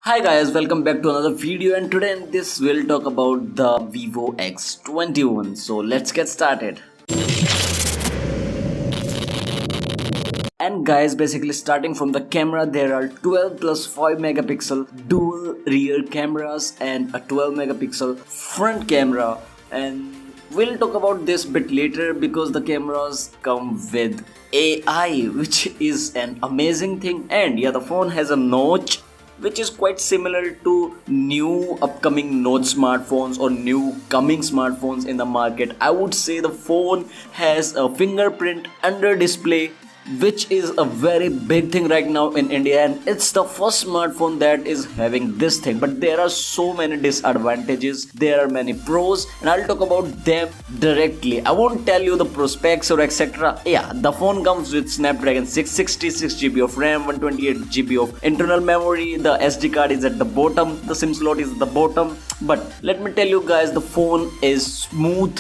Hi guys, welcome back to another video, and today in this we'll talk about the Vivo X21. So let's get started. And guys, basically starting from the camera, there are 12 plus 5 megapixel dual rear cameras and a 12 megapixel front camera, and we'll talk about this bit later because the cameras come with AI, which is an amazing thing. And yeah, the phone has a notch which is quite similar to new upcoming Note smartphones or new coming smartphones in the market. I would say the phone has a fingerprint under display, which is a very big thing right now in India, and it's the first smartphone that is having this thing. But there are so many disadvantages, there are many pros, and I'll talk about them directly. I won't tell you the prospects or etc. Yeah, the phone comes with Snapdragon 666 GB of RAM, 128 GB of internal memory. The SD card is at the bottom, the SIM slot is at the bottom. But let me tell you guys, the phone is smooth,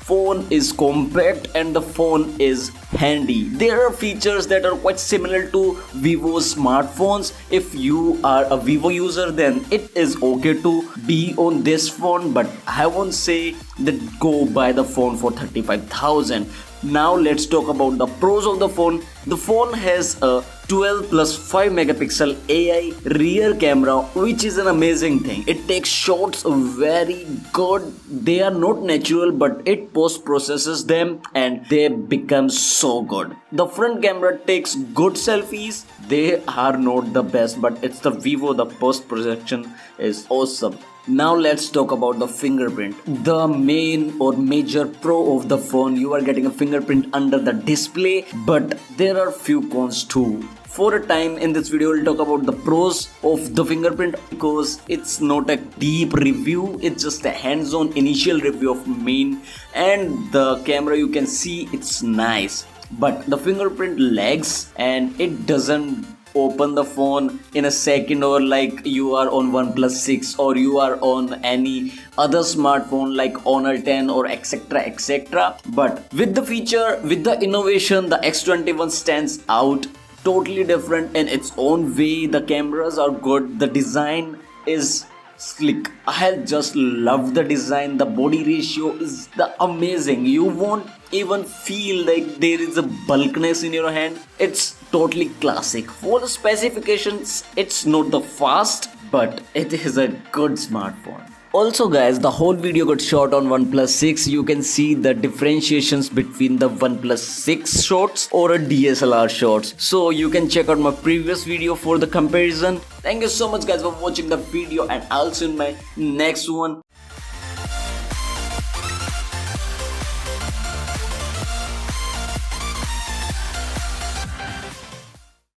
phone is compact, and the phone is handy. There are features that are quite similar to Vivo's smartphones. If you are a Vivo user, then it is okay to be on this phone, but I won't say that go buy the phone for 35,000. Now let's talk about the pros of the phone. The phone has a 12 plus 5 megapixel AI rear camera, which is an amazing thing. It takes shots very good. They are not natural, but it post processes them and they become so good. The front camera takes good selfies. They are not the best, but it's the Vivo. The post processing is awesome. Now let's talk about the fingerprint. The main or major pro of the phone, you are getting a fingerprint under the display, but there are few cons too. For a time in this video, we'll talk about the pros of the fingerprint because it's not a deep review, it's just a hands-on initial review of main. And the camera, you can see it's nice, but the fingerprint lags and it doesn't open the phone in a second, or like you are on OnePlus 6 or you are on any other smartphone like Honor 10 or etc. But with the feature, with the innovation, the X21 stands out totally different in its own way. The cameras are good, the design is slick. I just love the design. The body ratio is the amazing. You won't even feel like there is a bulkiness in your hand. It's totally classic. For the specifications, it's not the fast, but it is a good smartphone. Also guys, the whole video got shot on OnePlus 6. You can see the differentiations between the OnePlus 6 shots or a DSLR shots. So you can check out my previous video for the comparison. Thank you so much guys for watching the video, and I'll see you in my next one.